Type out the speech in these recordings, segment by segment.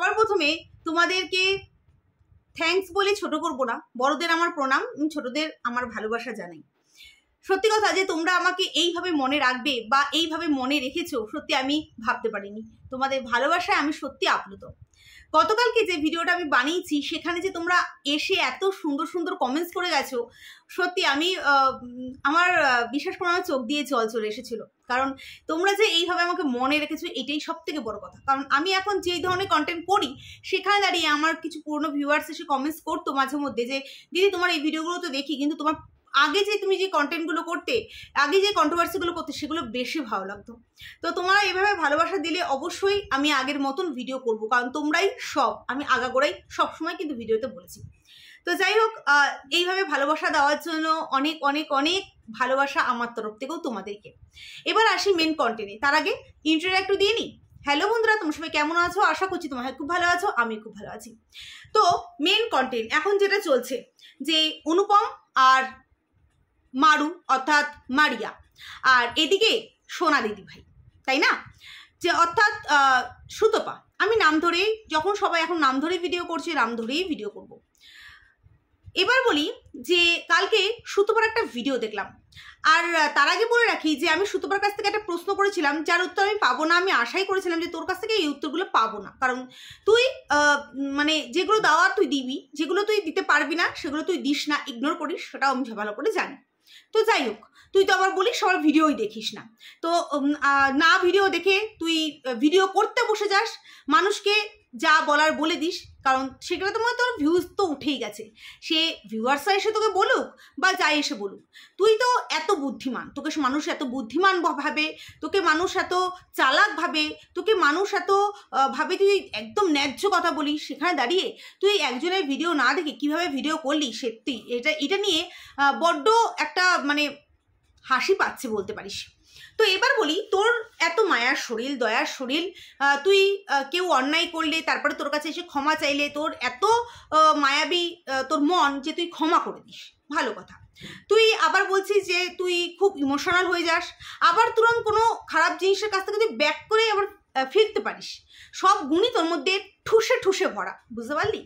সবার প্রথমে তোমাদেরকে থ্যাঙ্কস বলে ছোট করবো না, বড়দের আমার প্রণাম, ছোটদের আমার ভালোবাসা জানাই। সত্যি কথা যে তোমরা আমাকে এইভাবে মনে রাখবে বা এইভাবে মনে রেখেছো, সত্যি আমি ভাবতে পারিনি। তোমাদের ভালোবাসায় আমি সত্যি আপ্লুত। গতকালকে যে ভিডিওটা আমি বানিয়েছি সেখানে যে তোমরা এসে এত সুন্দর সুন্দর কমেন্টস করে গেছো, সত্যি আমি আমার বিশ্বাস করে আমার চোখ দিয়ে জল চলে এসেছিল। কারণ তোমরা যে এইভাবে আমাকে মনে রেখেছো এটাই সব থেকে বড় কথা। কারণ আমি এখন যেই ধরনের কন্টেন্ট করি সেখানে দাঁড়িয়ে আমার কিছু পুরনো ভিউয়ার্স এসে কমেন্টস করতো মাঝে মধ্যে যে দিদি তোমার এই ভিডিওগুলো তো দেখি, কিন্তু তোমার আগে যে তুমি যে কন্টেন্টগুলো করতে, আগে যে কন্ট্রোভার্সিগুলো করতে সেগুলো বেশি ভালো লাগতো। তো তোমরা এভাবে ভালোবাসা দিলে অবশ্যই আমি আগের মতন ভিডিও করব, কারণ তোমরাই সব, আমি আগাগোড়াই সবসময় কিন্তু ভিডিওতে বলেছি। তো যাই হোক, এইভাবে ভালোবাসা দেওয়ার জন্য অনেক অনেক অনেক ভালোবাসা আমার তরফ থেকেও তোমাদেরকে। এবার আসি মেন কন্টেন্টে, তার আগে ইন্ট্রোটা একটু দিয়ে নিই। হ্যালো বন্ধুরা, তোমরা সবাই কেমন আছো? আশা করছি তোমরা খুব ভালো আছো, আমি খুব ভালো আছি। তো মেন কন্টেন্ট এখন যেটা চলছে যে অনুপম আর মারু অর্থাৎ মারিয়া, আর এদিকে সোনা দিদি ভাই, তাই না? যে অর্থাৎ সুতপা। আমি নাম ধরেই, যখন সবাই এখন নাম ধরেই ভিডিও করছে, নাম ধরেই ভিডিও করব। এবার বলি যে কালকে সুতপার একটা ভিডিও দেখলাম, আর তার আগে বলে রাখি যে আমি সুতপার কাছ থেকে একটা প্রশ্ন করেছিলাম যার উত্তর আমি পাবো না। আমি আশাই করেছিলাম যে তোর কাছ থেকে এই উত্তরগুলো পাবো না, কারণ তুই মানে যেগুলো দেওয়া তুই দিবি, যেগুলো তুই দিতে পারবি না সেগুলো তুই দিস না, ইগনোর করিস, সেটাও আমি ভালো করে জানি। তো যাই হোক, তুই তো আবার বলিস সবার ভিডিওই দেখিস না, তো না ভিডিও দেখে তুই ভিডিও করতে বসে যাস, মানুষকে যা বলার বলে দিস, কারণ সেগুলো তোমার তোর ভিউজ তো উঠেই গেছে। সে ভিউয়ার্সরা এসে তোকে বলুক বা যাই এসে বলুক, তুই তো এত বুদ্ধিমান, তোকে মানুষ এত বুদ্ধিমান ভাবে, তোকে মানুষ এত চালাক ভাবে, তোকে মানুষ এত ভাবে তুই একদম ন্যায্য কথা বলিস, সেখানে দাঁড়িয়ে তুই একজনের ভিডিও না দেখে কিভাবে ভিডিও করলি, সত্যি এটা নিয়ে বড্ড একটা মানে হাসি পাচ্ছে বলতে পারিস। তো এবার বলি, তোর এত মায়ার শরীর, দয়ার শরীর, তুই কেউ অন্যায় করলে তারপরে তোর কাছে এসে ক্ষমা চাইলে তোর এত মায়াবী তোর মন যে তুই ক্ষমা করে দিস, ভালো কথা। তুই আবার বলছিস যে তুই খুব ইমোশনাল হয়ে যাস, আবার তুরন্ত কোনো খারাপ জিনিসের কাছ থেকে তুই ব্যাক করে আবার ফিরতে পারিস। সব গুণই তোর মধ্যে ঠুসে ঠুসে ভরা, বুঝতে পারলি?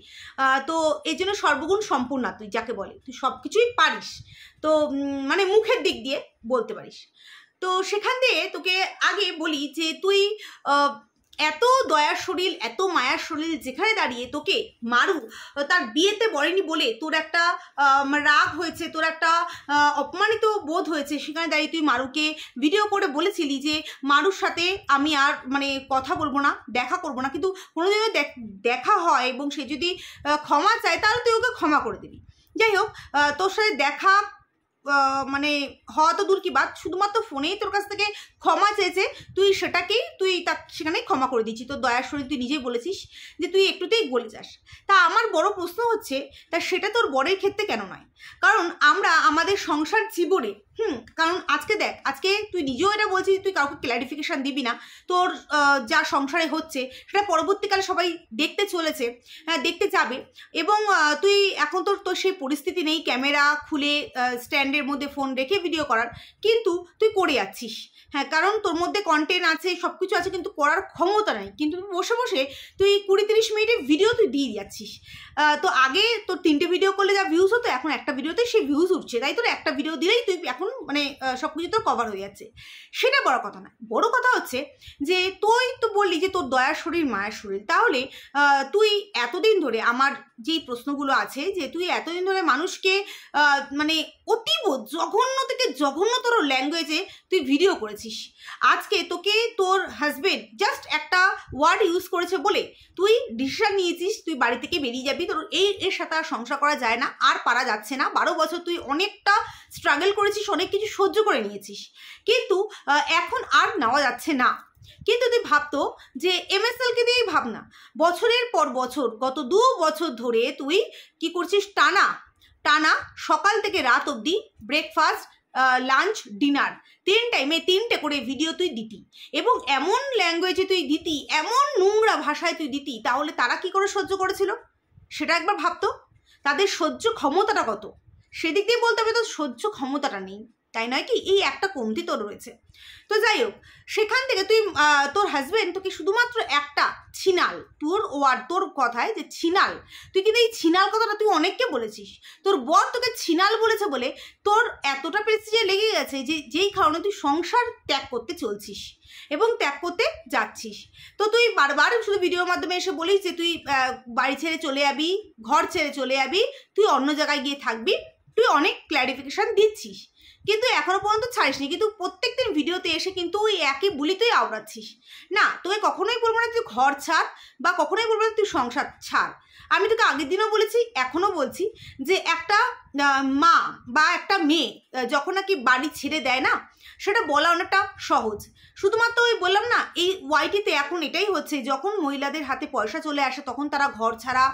তো এই জন্য সর্বগুণ সম্পূর্ণ তুই যাকে বলে, তুই সব কিছুই পারিস, তো মানে মুখের দিক দিয়ে বলতে পারিস। তো সেখান দিয়ে তোকে আগে বলি যে তুই এত দয়ার শরীর, এত মায়ার শরীর, যেখানে দাঁড়িয়ে তোকে মারু তার বিয়েতে বলেনি বলে তোর একটা রাগ হয়েছে, তোর একটা অপমানিত বোধ হয়েছে, সেখানে দাঁড়িয়ে তুই মারুকে ভিডিও করে বলেছিলি যে মারুর সাথে আমি আর মানে কথা বলবো না, দেখা করবো না, কিন্তু কোনোদিনও দেখা হয় এবং সে যদি ক্ষমা চায় তাহলে তুই ওকে ক্ষমা করে দিবি। যাই হোক, তোর সাথে দেখা মানে হওয়া তো দূর কি বাদ, শুধুমাত্র ফোনেই তোর কাছ থেকে ক্ষমা চেয়েছে, তুই সেটাকেই তুই সেখানেই ক্ষমা করে দিচ্ছি। তোর দয়ার শরীর, তুই নিজেই বলেছিস যে তুই একটুতেই গলে যাস। তা আমার বড় প্রশ্ন হচ্ছে, তা সেটা তোর বরের ক্ষেত্রে কেন নয়? কারণ আমরা আমাদের সংসার জীবনে কারণ আজকে দেখ, আজকে তুই নিজেও এটা বলছিস তুই কাউকে ক্ল্যারিফিকেশান দিবি না, তোর যা সংসারে হচ্ছে সেটা পরবর্তীকালে সবাই দেখতে চলেছে, দেখতে যাবে, এবং তুই এখন তোর সেই পরিস্থিতি নেই ক্যামেরা খুলে স্ট্যান্ডের মধ্যে ফোন রেখে ভিডিও করার, কিন্তু তুই করে যাচ্ছিস। হ্যাঁ, কারণ তোর মধ্যে কন্টেন্ট আছে, সব কিছু আছে, কিন্তু করার ক্ষমতা নাই, কিন্তু বসে বসে তুই 20-30 মিনিটের ভিডিও তুই দিয়ে যাচ্ছিস। তো আগে তোর 3টে ভিডিও করলে যা ভিউজ হতো, এখন একটা ভিডিওতে সেই ভিউজ উঠছে, তাই তোর একটা ভিডিও দিলেই তুই এখন মানে সব কিছু তোর কভার হয়ে যাচ্ছে। সেটা বড় কথা না, বড় কথা হচ্ছে যে তুই তো বললি যে তোর দয়ার শরীর, মায়ের শরীর, তাহলে তুই এতদিন ধরে, আমার যেই প্রশ্নগুলো আছে, যে তুই এতদিন ধরে মানুষকে মানে অতীব জঘন্য থেকে জঘন্যতর ল্যাঙ্গুয়েজে তুই ভিডিও করেছিস। আজকে তোকে তোর হাজবেন্ড জাস্ট একটা ওয়ার্ড ইউজ করেছে বলে তুই ডিসিশন নিয়েছিস তুই বাড়ি থেকে বেরিয়ে যাবি, তোর এর সাথে আর সংসার করা যায় না, আর পারা যাচ্ছে না। 12 বছর তুই অনেকটা স্ট্রাগল করেছিস, অনেক কিছু সহ্য করে নিয়েছিস, কিন্তু এখন আর নেওয়া যাচ্ছে না। কিন্তু তুই ভাবতো যে MSLকে দিয়েই ভাবনা, বছরের পর বছর, গত 2 বছর ধরে তুই কি করছিস, টানা সকাল থেকে রাত অবধি ব্রেকফাস্ট, লাঞ্চ, ডিনার 3 টাইমে 3টে করে ভিডিও তুই দিতি, এবং এমন ল্যাঙ্গুয়েজে তুই দিতি, এমন নোংরা ভাষায় তুই দিতি, তাহলে তারা কি করে সহ্য করেছিল সেটা একবার ভাবতো, তাদের সহ্য ক্ষমতাটা কত, সেদিক দিয়ে বলতে হবে তো সহ্য ক্ষমতাটা নেই। তাই নয় কি? এই একটা কমতি তোর রয়েছে। তো যাই হোক, সেখান থেকে তুই তোর হাজব্যান্ড তোকে শুধুমাত্র একটা ছিনাল, তোর কথায় যে ছিনাল, তুই কিন্তু এই ছিনাল কথাটা তুই অনেককে বলেছিস, তোর বর তোকে ছিনাল বলেছে বলে তোর এতটা প্রেস্টিজে লেগে গেছে যে যেই কারণে তুই সংসার ত্যাগ করতে চলছিস এবং ত্যাগ করতে যাচ্ছিস। তো তুই বারবার শুধু ভিডিওর মাধ্যমে এসে বলিস যে তুই বাড়ি ছেড়ে চলে যাবি, ঘর ছেড়ে চলে যাবি, তুই অন্য জায়গায় গিয়ে থাকবি, তুই অনেক ক্ল্যারিফিকেশান দিচ্ছিস, কিন্তু এখনো পর্যন্ত ছাড়িসনি। কিন্তু প্রত্যেকদিন ভিডিওতে এসে কিন্তু ওই একই বুলি তুই আওড়াচ্ছিস। না, তোকে কখনোই বলবো না তুই ঘর ছাড়, বা কখনোই বলবো না তুই সংসার ছাড়। আমি তোকে আগের দিনও বলেছি, এখনও বলছি যে একটা মা বা একটা মেয়ে যখন নাকি বাড়ি ছেড়ে দেয় না, সেটা বলা অনেকটা সহজ। শুধুমাত্র ওই বললাম না, এই ওয়াইটিতে এখন এটাই হচ্ছে, যখন মহিলাদের হাতে পয়সা চলে আসে তখন তারা ঘর ছাড়া,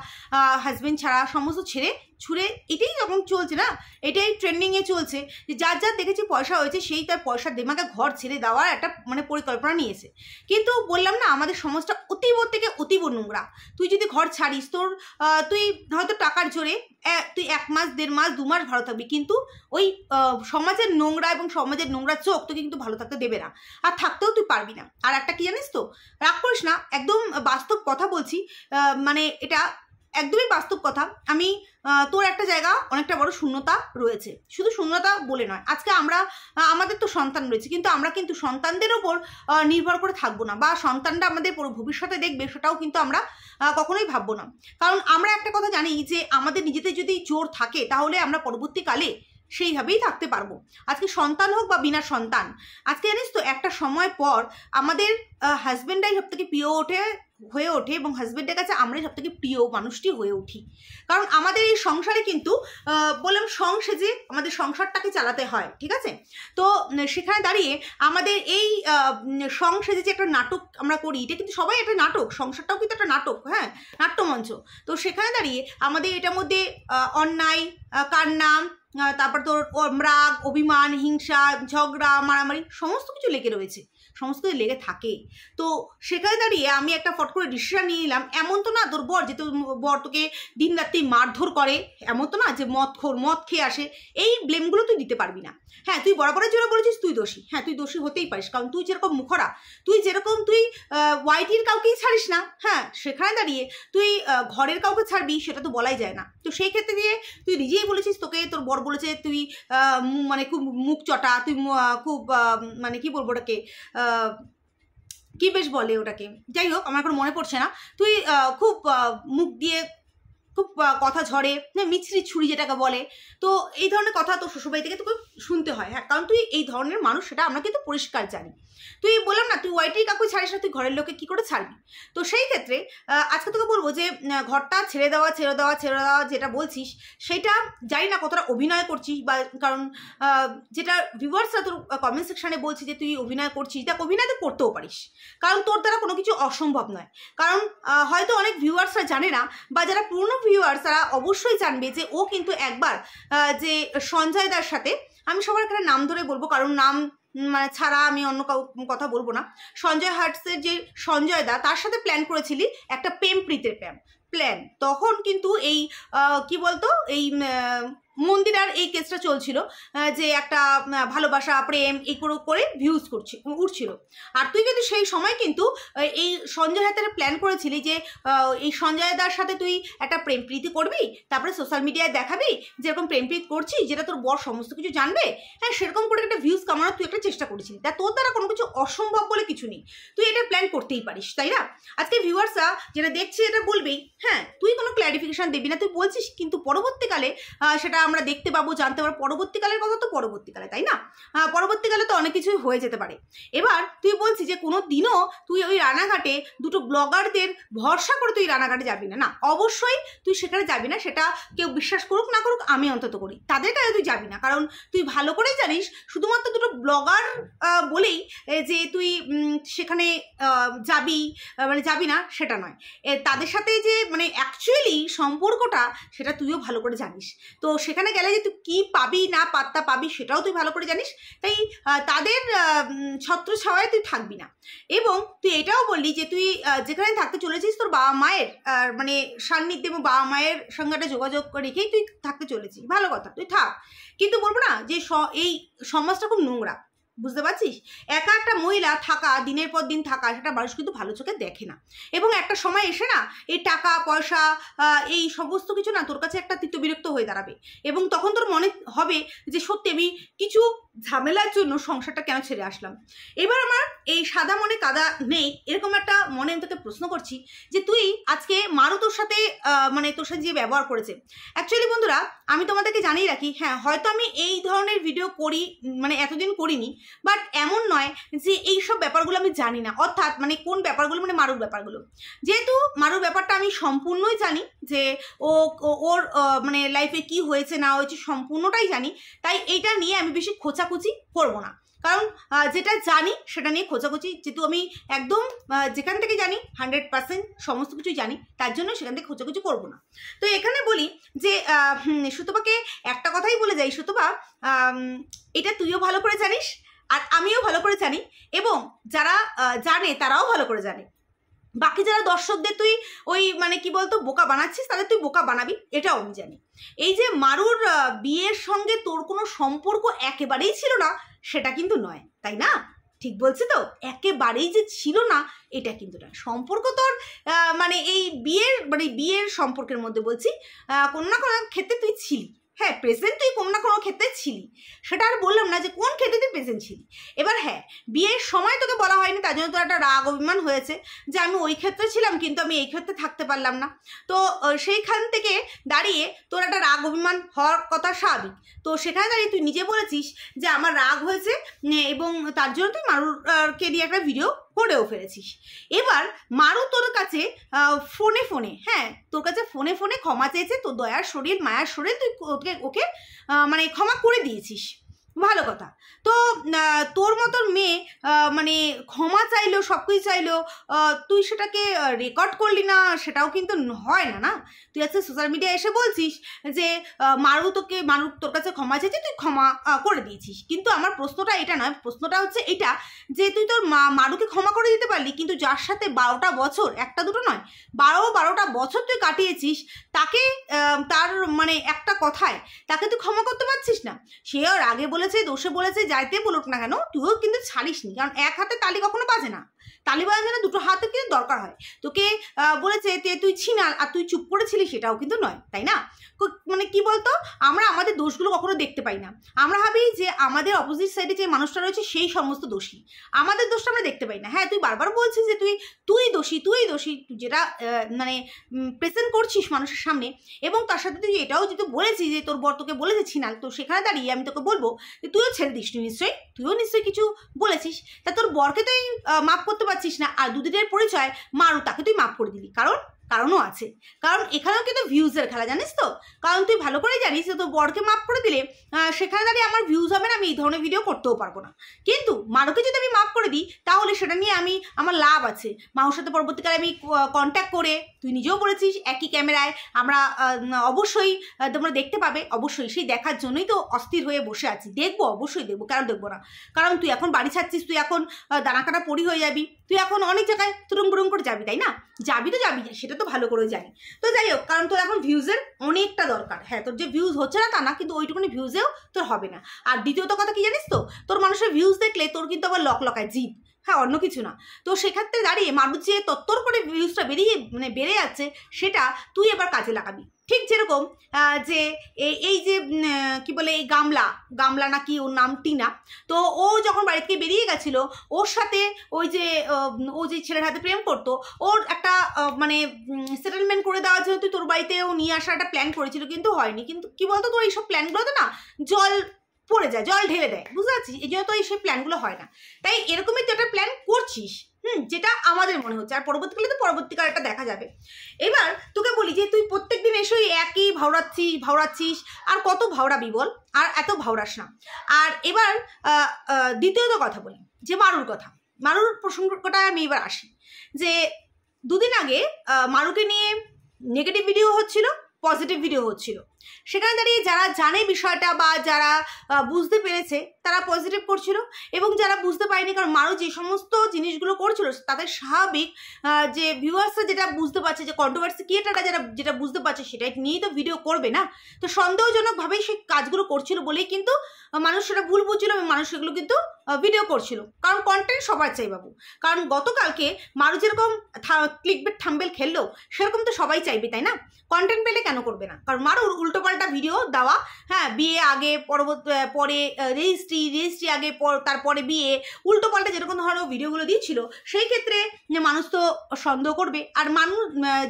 হাজব্যান্ড ছাড়া সমস্ত ছেড়ে ছুড়ে, এটাই যখন চলছে না, এটাই ট্রেন্ডিংয়ে চলছে যে যার যার দেখেছি পয়সা হয়েছে সেই তার পয়সার দিমাগে ঘর ছেড়ে দেওয়ার একটা মানে পরিকল্পনা নিয়েছে। কিন্তু বললাম না, আমাদের সমাজটা অতীব থেকে অতীব নোংরা। তুই যদি ঘর ছাড়িস, তুই হয়তো টাকার জোরে তুই 1 মাস 1.5 মাস 2 মাস ভালো থাকবি, কিন্তু ওই সমাজের নোংরা এবং সমাজের নোংরা চোখ তোকে কিন্তু ভালো থাকতে দেবে না, আর থাকতেও তুই পারবি না। আর একটা কি জানিস তো, রাগ করিস না, একদম বাস্তব কথা বলছি, মানে এটা একদমই বাস্তব কথা। আমি তোর একটা জায়গা অনেকটা বড় শূন্যতা রয়েছে, শুধু শূন্যতা বলে নয়, আজকে আমাদের তো সন্তান রয়েছে, কিন্তু আমরা কিন্তু সন্তানদের ওপর নির্ভর করে থাকবো না, বা সন্তানরা আমাদের ভবিষ্যতে দেখবে সেটাও কিন্তু আমরা কখনোই ভাববো না। কারণ আমরা একটা কথা জানি যে আমাদের নিজেদের যদি জোর থাকে তাহলে আমরা পরবর্তীকালে সেইভাবেই থাকতে পারবো। আজকে সন্তান হোক বা বিনা সন্তান, আজকে জানিস তো একটা সময় পর আমাদের হাজব্যান্ডরাই সব থেকে প্রিয় হয়ে ওঠে এবং হাজব্যান্ডের কাছে আমরাই সব থেকে প্রিয় মানুষটি হয়ে উঠি। কারণ আমাদের এই সংসারে কিন্তু বললাম সংসেজে আমাদের সংসারটাকে চালাতে হয়, ঠিক আছে? তো সেখানে দাঁড়িয়ে আমাদের এই সংসেজে যে একটা নাটক আমরা করি, এটা কিন্তু সবাই একটা নাটক, সংসারটাও কিন্তু একটা নাটক, হ্যাঁ, নাট্যমঞ্চ। তো সেখানে দাঁড়িয়ে আমাদের এটার মধ্যে অন্যায়, কান্না, তারপর তোর রাগ, অভিমান, হিংসা, ঝগড়া, মারামারি সমস্ত কিছু লেগে রয়েছে, সমস্ত কিছু লেগে থাকে। তো সেখানে দাঁড়িয়ে আমি একটা ফট করে ডিসিশন নিয়ে নিলাম, এমন তো না তোর বর যে তোর বর তোকে দিন রাত্রি মারধর করে, এমন তো না যে মদ খেয়ে আসে, এই ব্লেমগুলো তুই দিতে পারবি না। হ্যাঁ, তুই বরাবরের জন্য বলেছিস তুই দোষী, হ্যাঁ তুই দোষী হতেই পারিস, কারণ তুই যেরকম মুখরা, তুই ওয়াইটির কাউকেই ছাড়িস না, হ্যাঁ, সেখানে দাঁড়িয়ে তুই ঘরের কাউকে ছাড়বি সেটা তো বলাই যায় না। তো সেই ক্ষেত্রে দিয়ে তুই নিজেই বলেছিস, তোকে তোর বর বলেছে তুই মানে খুব মুখ চটা, তুই খুব মানে কি বলবো ওটাকে, কি বেশ বলে ওটাকে, যাই হোক আমার এখন মনে পড়ছে না, তুই খুব মুখ দিয়ে খুব কথা ঝরে, মিছরি ছুরি যেটাকে বলে। তো এই ধরনের কথা তোর শ্বশুরবাড়ি থেকে তোকে শুনতে হয়, হ্যাঁ, কারণ তুই এই ধরনের মানুষ, সেটা আমরা কিন্তু পরিষ্কার জানি। তুই বললাম না, তুই ওয়াইটি কাউকে ছাড়িস না, তুই ঘরের লোকে কী করে ছাড়বি? তো সেই ক্ষেত্রে আজকে তোকে বলবো যে ঘরটা ছেড়ে দেওয়া যেটা বলছিস, সেটা জানি না কতটা অভিনয় করছিস, বা কারণ যেটা ভিউয়ার্সরা তোর কমেন্ট সেকশানে বলছি যে তুই অভিনয় করছিস, দেখ অভিনয় তো করতেও পারিস, কারণ তোর দ্বারা কোনো কিছু অসম্ভব নয়। কারণ হয়তো অনেক ভিউয়ার্সরা জানে না, বা যারা পুরনো ভিউয়ার্স তারা অবশ্যই জানবে যে ও কিন্তু একবার যে সঞ্জয় দার সাথে, আমি সবার এখানে নাম ধরে বলবো কারণ নাম মানে ছাড়া আমি অন্য কথা বলবো না, সঞ্জয় হার্টসের যে সঞ্জয় দা, তার সাথে প্ল্যান করেছিলি একটা প্রেম প্রীতের প্ল্যান। তখন কিন্তু এই কি বলতো, এই মন্দিরার এই কেসটা চলছিল যে একটা ভালোবাসা প্রেম এই করে ভিউজ উঠছিল। আর তুই কিন্তু সেই সময় কিন্তু এই সঞ্জয় হাতের প্ল্যান করেছিলি যে এই সঞ্জয় দার সাথে তুই একটা প্রেম প্রীতি করবি, তারপরে সোশ্যাল মিডিয়ায় দেখাবি যেরকম প্রেম প্রীতি করছিস, যেটা তোর বর সমস্ত কিছু জানবে, হ্যাঁ, সেরকম করে একটা ভিউজ কামানোর তুই একটা চেষ্টা করেছিলি। তা তোর দ্বারা কোনো কিছু অসম্ভব বলে কিছু নেই, তুই এটা প্ল্যান করতেই পারিস, তাই না? আজকে ভিউয়ার্সরা যেটা দেখছে এটা বলবেই, হ্যাঁ তুই কোনো ক্ল্যারিফিকেশান দিবি না, তুই বলছিস, কিন্তু পরবর্তীকালে সেটা আমরা দেখতে পাবো, জানতে পারবো, পরবর্তীকালের কথা তো পরবর্তীকালে, তাই না? পরবর্তীকালে তো অনেক কিছুই হয়ে যেতে পারে। এবার তুই বলছিস যে কোনো দিনও তুই ওই রানাঘাটে দুটো ব্লগারদের ভরসা করে তুই রানাঘাটে যাবি না। না, অবশ্যই তুই সেখানে যাবি না, সেটা কেউ বিশ্বাস করুক না করুক, আমি অন্তত করি, তাদের কাছে তুই যাবি না, কারণ তুই ভালো করেই জানিস শুধুমাত্র দুটো ব্লগার বলেই যে তুই সেখানে যাবি, মানে যাবি না সেটা নয়, তাদের সাথে যে মানে অ্যাকচুয়ালি সম্পর্কটা সেটা তুইও ভালো করে জানিস। তো সেখানে গেলে যে তুই কী পাবি না পাত্তা পাবি সেটাও তুই ভালো করে জানিস, তাই তাদের ছত্র ছাওয়ায় তুই থাকবি না। এবং তুই এটাও বললি যে তুই যেখানে থাকতে চলেছিস তোর বাবা মায়ের মানে সান্নিধ্যে এবং বাবা মায়ের সঙ্গে একটা যোগাযোগ রেখেই তুই থাকতে চলেছিস, ভালো কথা, তুই থাক। কিন্তু বলবো না যে এই সমাজটা খুব নোংরা, বুঝতে পারছিস? একা একটা মহিলা থাকা, দিনের পর দিন থাকা, সেটা মানুষ কিন্তু ভালো চোখে দেখে না। এবং একটা সময় এসে না এই টাকা পয়সা এই সমস্ত কিছু না তোর কাছে একটা তিক্তবিরক্ত হয়ে দাঁড়াবে, এবং তখন তোর মনে হবে যে সত্যি আমি কিছু ঝামেলার জন্য সংসারটা কেন ছেড়ে আসলাম। এবার আমার এই সাদা মনে কাদা নেই এরকম একটা মনে আমি তোকে প্রশ্ন করছি যে তুই আজকে মারু তোর সাথে মানে তোর সাথে যে ব্যবহার করেছে, অ্যাকচুয়ালি বন্ধুরা আমি তোমাদেরকে জানিয়ে রাখি, হ্যাঁ হয়তো আমি এই ধরনের ভিডিও করি মানে এতদিন করিনি, বাট এমন নয় যে এইসব ব্যাপারগুলো আমি জানি না, অর্থাৎ মানে কোন ব্যাপারগুলো মানে মারুর ব্যাপারগুলো। যেহেতু মারুর ব্যাপারটা আমি সম্পূর্ণই জানি, যে ওর মানে লাইফে কি হয়েছে না হয়েছে সম্পূর্ণটাই জানি, তাই এইটা নিয়ে আমি বেশি খোঁচাখুচি করবো না। কারণ যেটা জানি সেটা নিয়ে খোঁচাখুচি, যেহেতু আমি একদম যেখান থেকে জানি 100% সমস্ত কিছুই জানি, তার জন্য সেখান থেকে খোঁচাখুচি করবো না। তো এখানে বলি যে সুতপাকে একটা কথাই বলে যাই, সুতপা এটা তুইও ভালো করে জানিস আর আমিও ভালো করে জানি, এবং যারা জানে তারাও ভালো করে জানে। বাকি যারা দর্শকদের তুই ওই মানে কি বলতো বোকা বানাচ্ছিস, তাদের তুই বোকা বানাবি এটাও আমি জানি। এই যে মারুর বিয়ের সঙ্গে তোর কোনো সম্পর্ক একেবারেই ছিল না সেটা কিন্তু নয়, তাই না? ঠিক বলছি তো? একেবারেই যে ছিল না এটা কিন্তু না, সম্পর্ক তোর মানে এই বিয়ের সম্পর্কের মধ্যে বলছি কোনো না কোনো ক্ষেত্রে তুই ছিলি। হ্যাঁ, প্রেজেন্ট তুই কোনো না কোনো ক্ষেত্রে ছিলি, সেটা আর বললাম না যে কোন ক্ষেত্রে তুই প্রেজেন্ট ছিলি। এবার হ্যাঁ, বিয়ের সময় তোকে বলা হয়নি, তার জন্য তোর একটা রাগ অভিমান হয়েছে যে আমি ওই ক্ষেত্রে ছিলাম কিন্তু আমি এই ক্ষেত্রে থাকতে পারলাম না। তো সেইখান থেকে দাঁড়িয়ে তোর একটা রাগ অভিমান হওয়ার কথা স্বাভাবিক। তো সেখানে দাঁড়িয়ে তুই নিজে বলেছিস যে আমার রাগ হয়েছে এবং তার জন্য তুই মারুরকে দিয়ে একটা ভিডিও করেও ফেলেছিস। এবার মারু তোর কাছে ফোনে হ্যাঁ তোর কাছে ফোনে ক্ষমা চেয়েছে, তোর দয়ার শরীর মায়ার শরীর তুই ওকে মানে ক্ষমা করে দিয়েছিস, ভালো কথা। তো তোর মতন মেয়ে মানে ক্ষমা চাইলো, সব কিছু চাইলো, তুই সেটাকে রেকর্ড করলি না, সেটাও কিন্তু হয় না। না, তুই আজকে সোশ্যাল মিডিয়ায় এসে বলছিস যে মারু তোর কাছে ক্ষমা চেয়েছে, তুই ক্ষমা করে দিয়েছিস। কিন্তু আমার প্রশ্নটা এটা নয়, প্রশ্নটা হচ্ছে এটা যে তুই তোর মারুকে ক্ষমা করে দিতে পারলি, কিন্তু যার সাথে 12টা বছর, একটা দুটো নয় 12টা বছর তুই কাটিয়েছিস, তাকে তার মানে একটা কথায় তাকে তুই ক্ষমা করতে পারছিস না। সে আর আগে বলেছে, দোষে বলেছে, যাইতে বলুক না কেন, তুইও কিন্তু ছাড়িসনি, কারণ এক হাতে তালি কখনো বাজে না, তালি বাজার জন্য দুটো হাতে কিন্তু দরকার হয়। তোকে বলেছে তুই ছিনাল আর তুই চুপ করেছিলি, সেটাও কিন্তু নয়, তাই না? মানে কি বলতো, আমরা আমাদের দোষগুলো কখনো দেখতে পাই না, আমরা ভাবি যে আমাদের অপোজিট সাইডে যে মানুষটা রয়েছে সেই সমস্ত দোষী, আমাদের দোষটা আমরা দেখতে পাই না। হ্যাঁ, তুই বারবার বলছিস যে তুই দোষী, তুই যেটা মানে প্রেজেন্ট করছিস মানুষের সামনে, এবং তার সাথে তুই এটাও যেহেতু বলেছিস যে তোর বর তোকে বলেছে ছিনাল, তো সেখানে দাঁড়িয়ে আমি তোকে বলবো যে তুইও ছেড়ে দিস নিশ্চয়ই, তুইও নিশ্চয়ই কিছু বলেছিস, তা তোর বরকে তুই মাফ করতে পারছিস না, আর দুদিনের পরিচয় মারু তাকে তুই মাফ করে দিলি, কারণও আছে, কারণ এখানেও কিন্তু ভিউজের খেলা, জানিস তো? কারণ তুই ভালো করে জানিস যে তোর বরকে মাফ করে দিলে সেখানে দাঁড়িয়ে আমার ভিউজ হবে না, আমি এই ধরনের ভিডিও করতেও পারবো না। কিন্তু মারুকে যদি আমি মাফ করে দিই তাহলে সেটা নিয়ে আমার লাভ আছে, মাউর সাথে পরবর্তীকালে আমি কন্ট্যাক্ট করে, তুই নিজেও বলেছিস একই ক্যামেরায় আমরা অবশ্যই তোমরা দেখতে পাবে, অবশ্যই সেই দেখার জন্যই তো অস্থির হয়ে বসে আছি, দেখবো, অবশ্যই দেখবো, কেন দেখবো না? কারণ তুই এখন বাড়ি ছাড়ছিস, তুই এখন দানাকাটা পড়ি হয়ে যাবি, তুই এখন অনেক জায়গায় তুরুম বুরুম করে যাবি, তাই না? যাবি তো যাবি, সেটা তো ভালো করে জানি। তো যাই হোক, কারণ তোর এখন ভিউজের অনেকটা দরকার। হ্যাঁ, তোর যে ভিউজ হচ্ছে না তা না, কিন্তু ওইটুকুনি ভিউজেও তোর হবে না। আর দ্বিতীয়ত কথা কি জানিস তো, তোর মানুষের ভিউজ দেখলে তোর কিন্তু আবার লকায় জিভ, হ্যাঁ, অন্য কিছু না। তো সেক্ষেত্রে দাঁড়িয়ে মানুষ যে তত্তর করে ভিউজটা বেড়ে যাচ্ছে, সেটা তুই এবার কাজে লাগাবি। ঠিক যেরকম যে এই যে কি বলে এই গামলা নাকি ওর নাম টিনা, তো ও যখন বাড়ি থেকে বেরিয়ে গেছিল, ওর সাথে ও যে ছেলের হাতে প্রেম করতো, ওর একটা মানে সেটেলমেন্ট করে দেওয়ার জন্য তুই তোর বাড়িতে ও নিয়ে আসার একটা প্ল্যান করেছিল, কিন্তু হয়নি। কিন্তু কি বলতো, তোর এইসব প্ল্যানগুলোতে না জল পড়ে যায়, জল ঢেলে দেয়, বুঝতে পারছিস? এই জন্য তো এই সেই প্ল্যানগুলো হয় না। তাই এরকমই তুই একটা প্ল্যান করছিস, যেটা আমাদের মনে হচ্ছে, আর পরবর্তীকালে এটা দেখা যাবে। এবার তোকে বলি যে তুই প্রত্যেকদিন এসে একই ভাওড়াচ্ছিস, আর কত ভাওড়াবি বল, আর এত ভাওড়াস না। আর এবার দ্বিতীয়ত কথা বলি যে মারুর প্রসঙ্গটা আমি এবার আসি, যে দুদিন আগে মারুকে নিয়ে নেগেটিভ ভিডিও হচ্ছিল, পজিটিভ ভিডিও হচ্ছিল। সেখানে দাঁড়িয়ে যারা জানে বিষয়টা বা যারা বুঝতে পেরেছে তারা পজিটিভ করছিল, এবং যারা বুঝতে পারেনি, কারণ মারু যে সমস্ত জিনিসগুলো করছিল তাদের স্বাভাবিক যে ভিউয়ার্সরা যেটা বুঝতে পারছে, যে কন্ট্রোভার্সি ক্রিয়েটাররা যেটা বুঝতে পারছে সেটাই নিয়েই তো ভিডিও করবে না। তো সন্দেহজনকভাবেই সেই কাজগুলো করছিল বলেই কিন্তু মানুষ সেটা ভুল বুঝছিল এবং মানুষ সেগুলো কিন্তু ভিডিও করছিল, কারণ কন্টেন্ট সবার চাই বাবু। কারণ গতকালকে মারু যেরকম ক্লিকবেট থাম্বনেল খেললো সেরকম তো সবাই চাইবে, তাই না? কন্টেন্ট পেলে কেন করবে না? কারণ মারুর উল্টোপাল্টা ভিডিও দেওয়া, হ্যাঁ, বিয়ে আগে পরে রেজিস্ট্রি আগে তারপরে বিয়ে, উল্টোপাল্টা যেরকম ধরনের ভিডিওগুলো দিচ্ছিল, সেই ক্ষেত্রে মানুষ তো সন্দেহ করবে। আর মানুষ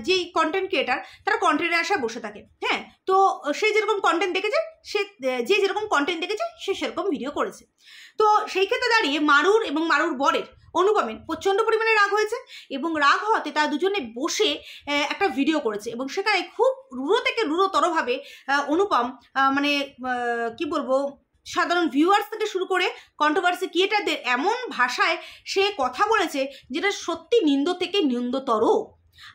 যেই কন্টেন্ট ক্রিয়েটার তারা কন্টেন্টের আশায় বসে থাকে, হ্যাঁ, তো সে যেরকম কন্টেন্ট দেখেছে, যে যেরকম কন্টেন্ট দেখেছে সে সেরকম ভিডিও করেছে। তো সেই ক্ষেত্রে দাঁড়িয়ে মারুর এবং মারুর বরের অনুপমের প্রচণ্ড পরিমাণে রাগ হয়েছে, এবং রাগ হওয়াতে তারা দুজনে বসে একটা ভিডিও করেছে, এবং সেখানে খুব রূঢ় থেকে রূঢ়তরভাবে অনুপম মানে কি বলবো, সাধারণ ভিউয়ার্স থেকে শুরু করে কন্ট্রোভার্সি ক্রিয়েটারদের এমন ভাষায় সে কথা বলেছে যেটা সত্যি নিন্দ থেকে নিন্দতর।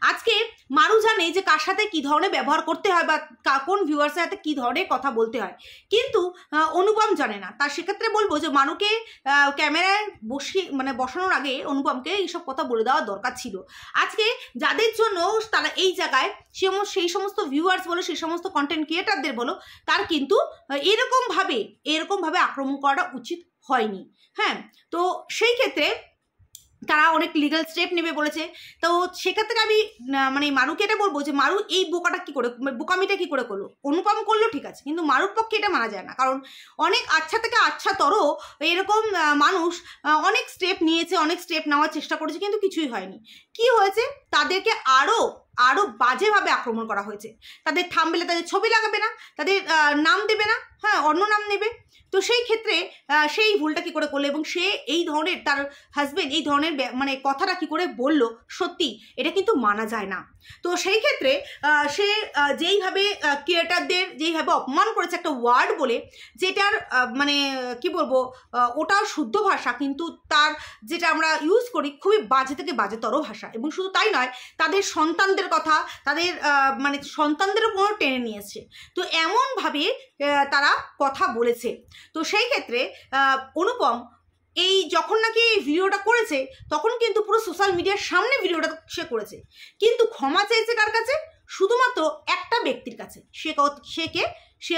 আজকে মারু জানে যে কার সাথে কী ধরনের ব্যবহার করতে হয় বা কোন ভিউয়ার্সের সাথে কী ধরনের কথা বলতে হয়, কিন্তু অনুপম জানে না। তার সেক্ষেত্রে বলবো যে মারুকে ক্যামেরায় বসানোর আগে অনুপমকে এইসব কথা বলে দেওয়া দরকার ছিল। আজকে যাদের জন্য তারা এই জায়গায় সেই সমস্ত ভিউয়ার্স বলো, সেই সমস্ত কন্টেন্ট ক্রিয়েটারদের বলো, তার কিন্তু এরকমভাবে আক্রমণ করাটা উচিত হয়নি, হ্যাঁ। তো সেই ক্ষেত্রে তারা অনেক লিগাল স্টেপ নেবে বলেছে। তো সেক্ষেত্রে আমি মারুকে এটা বলবো যে মারু এই বোকামিটা কি করে করলো? অনুপম করলো ঠিক আছে, কিন্তু মারুর পক্ষে এটা মানা যায় না, কারণ অনেক আচ্ছা থেকে আচ্ছাতর এরকম মানুষ অনেক স্টেপ নিয়েছে, অনেক স্টেপ নেওয়ার চেষ্টা করেছে, কিন্তু কিছুই হয়নি। কি হয়েছে? তাদেরকে আরও বাজেভাবে আক্রমণ করা হয়েছে। তাদের থাম্বনেলে তাদের ছবি লাগাবে না, তাদের নাম দেবে না, হ্যাঁ, অন্য নাম নেবে। তো সেই ক্ষেত্রে সেই ভুলটা কি করে করলো, এবং সে এই ধরনের তার হাজবেন্ড এই ধরনের কথাটা কি করে বললো, সত্যি এটা কিন্তু মানা যায় না। তো সেই ক্ষেত্রে সে যেইভাবে ক্রিয়েটারদের যেইভাবে অপমান করেছে একটা ওয়ার্ড বলে, যেটার কি বলবো, ওটাও শুদ্ধ ভাষা, কিন্তু তার যেটা আমরা ইউজ করি খুবই বাজে থেকে বাজেতর ভাষা, এবং শুধু তাই নয়, তাদের সন্তানদের কথা, তাদের সন্তানদের উপর টেনে নিয়েছে। তো এমনভাবে তারা কথা বলেছে। তো সেই ক্ষেত্রে অনুপম এই যখন নাকি এই ভিডিওটা করেছে তখন কিন্তু পুরো সোশ্যাল মিডিয়ার সামনে ভিডিওটা সে করেছে, কিন্তু ক্ষমা চেয়েছে কার কাছে? শুধুমাত্র একটা ব্যক্তির কাছে। সে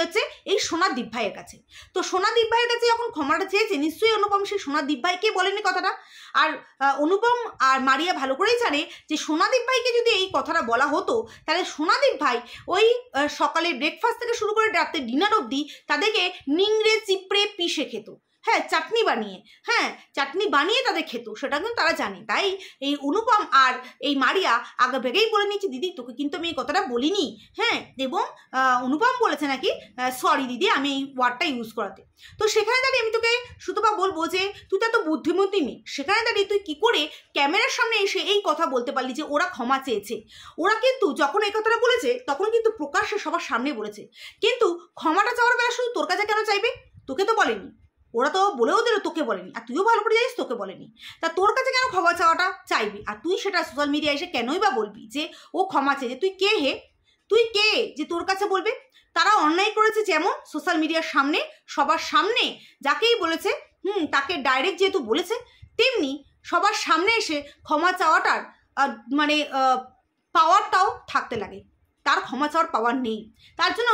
হচ্ছে এই সোনাদীপ ভাইয়ের কাছে। তো সোনাদীপ ভাইয়ের কাছে যখন ক্ষমাটা চেয়েছে, নিশ্চয়ই অনুপম সেই সোনাদীপ ভাইকে বলেনি কথাটা। আর অনুপম আর মারিয়া ভালো করেই জানে যে সোনাদীপ ভাইকে যদি এই কথাটা বলা হতো, তাহলে সোনাদীপ ভাই ওই সকালে ব্রেকফাস্ট থেকে শুরু করে রাতে ডিনার অবধি তাদেরকে নিংড়ে চিপড়ে পিষে খেত, হ্যাঁ, চাটনি বানিয়ে তাদের খেত, সেটা কিন্তু তারা জানে। তাই এই অনুপম আর এই মারিয়া আগে ভেগেই বলে নিয়েছে, দিদি তোকে কিন্তু আমি এই কথাটা বলিনি, হ্যাঁ, এবং অনুপম বলেছে নাকি সরি দিদি আমি এই ওয়ার্ডটা ইউজ করাতে। তো সেখানে দাঁড়িয়ে আমি তোকে সুতপা বলবো যে তুই তো এত বুদ্ধিমতী মেয়ে, সেখানে দাঁড়িয়ে তুই কি করে ক্যামেরার সামনে এসে এই কথা বলতে পারলি যে ওরা ক্ষমা চেয়েছে? ওরা কিন্তু যখন এই কথাটা বলেছে তখন কিন্তু প্রকাশ্যে সবার সামনে বলেছে, কিন্তু ক্ষমাটা চাওয়ার বেলা শুধু তোর কাছে কেন চাইবে? তোকে তো বলেনি, ওরা তো বলেও দিল তোকে বলেনি, আর তুইও ভালো করে জানিস তোকে বলেনি, তা তোর কাছে কেন ক্ষমা চাওয়াটা চাইবি? আর তুই সেটা সোশ্যাল মিডিয়ায় এসে কেনই বা বলবি যে ও ক্ষমা চেয়েছে? তুই কে হে? তুই কে যে তোর কাছে বলবে? তারা অন্যায় করেছে যেমন সোশ্যাল মিডিয়ার সামনে সবার সামনে যাকেই বলেছে তাকে ডাইরেক্ট যেহেতু বলেছে, তেমনি সবার সামনে এসে ক্ষমা চাওয়াটার পাওয়ারটাও থাকতে লাগে। তার ক্ষমা চাওয়ার পাওয়ার নেই, তার জন্য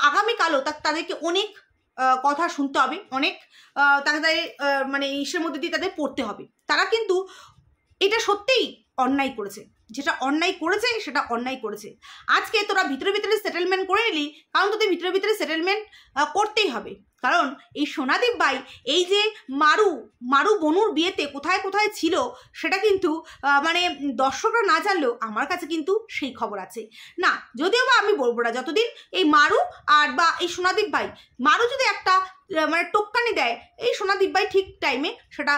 আগামীকালও তাদেরকে অনেক কথা শুনতে হবে, অনেক তাদের ইসের মধ্যে দিয়ে তাদের পড়তে হবে। তারা কিন্তু এটা সত্যিই অন্যায় করেছে, যেটা অন্যায় করেছে সেটা অন্যায় করেছে। আজকে তোরা ভিতরে ভিতরে সেটেলমেন্ট করে নিলি, কারণ তোদের ভিতরে ভিতরে সেটেলমেন্ট করতেই হবে, কারণ এই সোনাদীপ ভাই এই যে মারু বনুর বিয়েতে কোথায় কোথায় ছিল সেটা কিন্তু দর্শকরা না জানলেও আমার কাছে কিন্তু সেই খবর আছে। না, যদিও বা আমি বলবো না, যতদিন এই মারু আর বা এই সোনাদীপ ভাই, মারু যদি একটা টোক্কানি দেয়, এই সোনাদীপ ভাই ঠিক টাইমে সেটা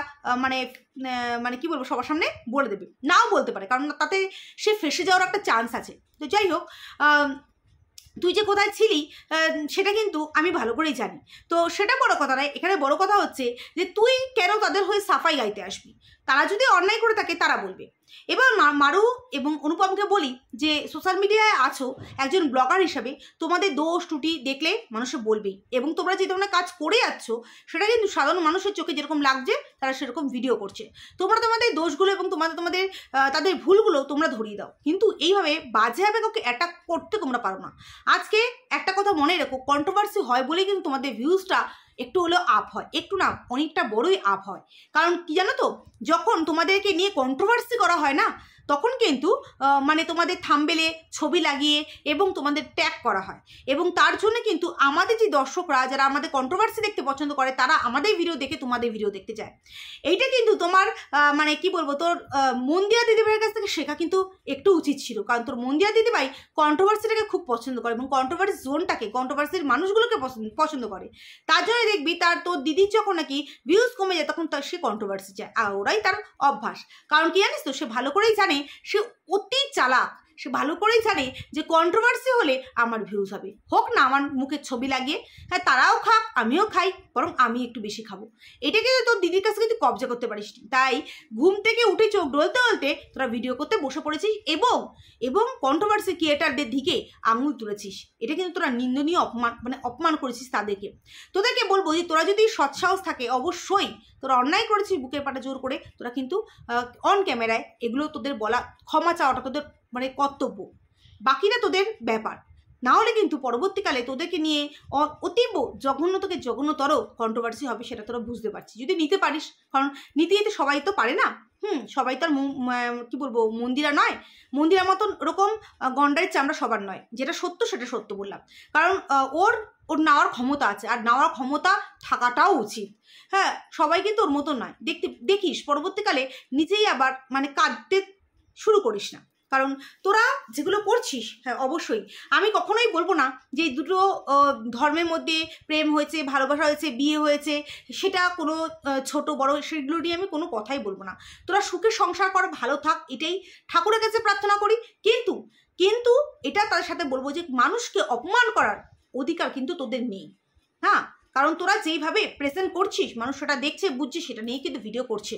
কি বলবো, সবার সামনে বলে দেবে, নাও বলতে পারে, কারণ তাতে সে ফেসে যাওয়ার একটা চান্স আছে। তো যাই হোক, তুই যে কোথায় ছিলি সেটা কিন্তু আমি ভালো করেই জানি। তো সেটা বড় কথা নয়, এখানে বড় কথা হচ্ছে যে তুই কেন তাদের হয়ে সাফাই গাইতে আসবি? তারা যদি অন্যায় করে থাকে তারা বলবে, এবার মারু এবং অনুপমকে বলি যে সোশ্যাল মিডিয়ায় আছো একজন ব্লগার হিসাবে, তোমাদের দোষ ত্রুটি দেখলে মানুষে বলবেই, এবং তোমরা যে ধরনের কাজ করে যাচ্ছ সেটা কিন্তু সাধারণ মানুষের চোখে যেরকম লাগছে তারা সেরকম ভিডিও করছে। তোমরা তোমাদের দোষগুলো এবং তোমাদের তাদের ভুলগুলো তোমরা ধরিয়ে দাও, কিন্তু এইভাবে বাজেভাবে কাউকে অ্যাটাক করতে তোমরা পারো না। আজকে একটা কথা মনে রেখো, কন্ট্রোভার্সি হয় বলেই কিন্তু তোমাদের ভিউজটা একটু হলেও আপ হয়, একটু না অনেকটা বড়ই আপ হয়। কারণ কি জানো তো, যখন তোমাদেরকে নিয়ে কন্ট্রোভার্সি করা হয় না, তখন কিন্তু মানে তোমাদের থাম্বনেলে ছবি লাগিয়ে এবং তোমাদের ট্যাগ করা হয়, এবং তার জন্য কিন্তু আমাদের যে দর্শকরা যারা আমাদের কন্ট্রোভার্সি দেখতে পছন্দ করে তারা আমাদের ভিডিও দেখে তোমাদের ভিডিও দেখতে চায়। এইটা কিন্তু তোমার মানে কি বলবো, তোর মন্দিরা দিদিভাইয়ের কাছ থেকে শেখা কিন্তু একটু উচিত ছিল, কারণ তোর মন্দিরা দিদিভাই কন্ট্রোভার্সিটাকে খুব পছন্দ করে এবং কন্ট্রোভার্সি জোনটাকে, কন্ট্রোভার্সির মানুষগুলোকে পছন্দ করে। তার জন্য দেখবি তোর দিদির যখন নাকি ভিউজ কমে যায় তখন সে কন্ট্রোভার্সি চায়, আর ওরাই তার অভ্যাস। কারণ কি জানিস তো, সে ভালো করেই জানে, সে অতি চালাক, সে ভালো করেই জানে যে কন্ট্রোভার্সি হলে আমার ভিউজ হবে, হোক না আমার মুখের ছবি লাগিয়ে, হ্যাঁ তারাও খাক আমিও খাই, বরং আমি একটু বেশি খাবো। এটাকে তোর দিদির কাছে তুই কবজা করতে পারিস। তাই ঘুম থেকে উঠে চোখ ডলতে ডলতে তোরা ভিডিও করতে বসে পড়েছিস এবং কন্ট্রোভার্সি ক্রিয়েটারদের দিকে আঙুল তুলেছিস। এটা কিন্তু তোরা নিন্দনীয় অপমান করেছিস তাদেরকে। তোদেরকে বলবো যে তোরা যদি সৎসাহস থাকে, অবশ্যই তোরা অন্যায় করেছিস বুকের পাটা জোর করে, তোরা কিন্তু অন ক্যামেরায় এগুলো তোদের বলা, ক্ষমা চাওয়াটা তোদের মানে কর্তব্য, বাকিটা তোদের ব্যাপার। না হলে কিন্তু পরবর্তীকালে তোদেরকে নিয়ে অতীব জঘন্যতর কন্ট্রোভার্সি হবে, সেটা তোরা বুঝতে পারছিস যদি নিতে পারিস। কারণ নিতে যেতে সবাই তো পারে না, সবাই তার কি বলবো মন্দিরা নয়, মন্দিরার মতন ওরকম গন্ডারের চামড়া সবার নয়। যেটা সত্য সেটা সত্য বললাম, কারণ ওর নেওয়ার ক্ষমতা আছে, আর নেওয়ার ক্ষমতা থাকাটাও উচিত। হ্যাঁ, সবাই কিন্তু ওর মতন নয়। দেখিস পরবর্তীকালে নিজেই আবার মানে কাঁদতে শুরু করিস না, কারণ তোরা যেগুলো করছিস, হ্যাঁ অবশ্যই আমি কখনোই বলবো না যে এই দুটো ধর্মের মধ্যে প্রেম হয়েছে, ভালোবাসা হয়েছে, বিয়ে হয়েছে, সেটা কোনো ছোট বড় সেগুলো নিয়ে আমি কোনো কথাই বলবো না। তোরা সুখে সংসার কর, ভালো থাক, এটাই ঠাকুরের কাছে প্রার্থনা করি। কিন্তু এটা তাদের সাথে বলবো যে মানুষকে অপমান করার অধিকার কিন্তু তোদের নেই। হ্যাঁ, কারণ তোরা যেইভাবে প্রেজেন্ট করছিস মানুষ সেটা দেখছে, বুঝছে, সেটা নিয়েই কিন্তু ভিডিও করছে,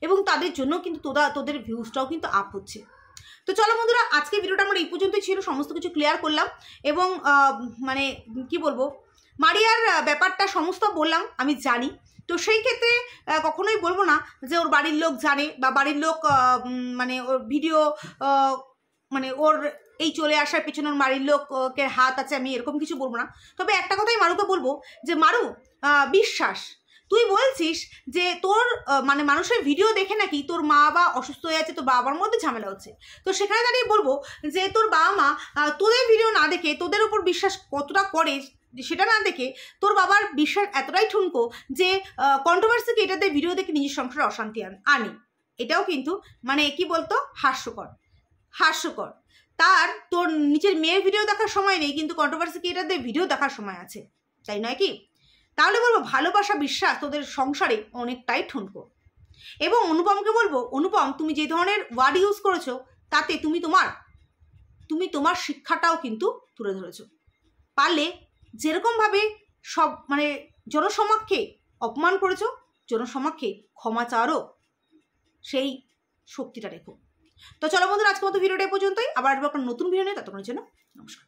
এবং তাদের জন্য কিন্তু তোদের ভিউজটাও কিন্তু আপ হচ্ছে। তো চলো বন্ধুরা, আজকে ভিডিওটা আমার এই পর্যন্তই ছিল, সমস্ত কিছু ক্লিয়ার করলাম, এবং মানে কি বলবো, মারিয়ার ব্যাপারটা সমস্ত বললাম, আমি জানি। তো সেই ক্ষেত্রে কখনোই বলবো না যে ওর বাড়ির লোক জানে বা বাড়ির লোক মানে ওর ভিডিও মানে ওর এই চলে আসার পেছনে ওর বাড়ির লোকের হাত আছে, আমি এরকম কিছু বলবো না। তবে একটা কথাই মারুকে বলবো যে মারু, বিশ্বাস, তুই বলছিস যে তোর মানে মানুষের ভিডিও দেখে নাকি তোর মা বা অসুস্থ হয়ে আছে, তোর বাবার মধ্যে ঝামেলা হচ্ছে। তো সেখানে দাঁড়িয়ে বলবো যে তোর বাবা মা তোদের ভিডিও না দেখে তোদের উপর বিশ্বাস কতটা করে সেটা না দেখে তোর বাবার বিশ্বাস এতটাই ঠুনকো যে কন্ট্রোভার্সি ক্রিয়েটারদের ভিডিও দেখে নিজের সংসারে অশান্তি আনে। এটাও কিন্তু মানে কি বলতো, হাস্যকর। তোর নিজের মেয়ের ভিডিও দেখার সময় নেই, কিন্তু কন্ট্রোভার্সি ক্রিয়েটারদের ভিডিও দেখার সময় আছে, তাই নয় কি? তাহলে বলবো ভালোবাসা বিশ্বাস তোদের সংসারে অনেকটাই ঠুনকো। এবং অনুপমকে বলবো, অনুপম তুমি যে ধরনের ওয়ার্ড ইউজ করেছো তাতে তুমি তোমার শিক্ষাটাও কিন্তু তুলে ধরেছো। পারলে যেরকমভাবে সব মানে জনসমক্ষে অপমান করেছো, জনসমক্ষে ক্ষমা চাওয়ারও সেই শক্তিটা রেখো। তো চলো বন্ধুরা, আজকের মতো ভিডিওটা পর্যন্তই, আবার আসবো একটা নতুন ভিডিও নিয়ে, ততক্ষণের জন্য নমস্কার।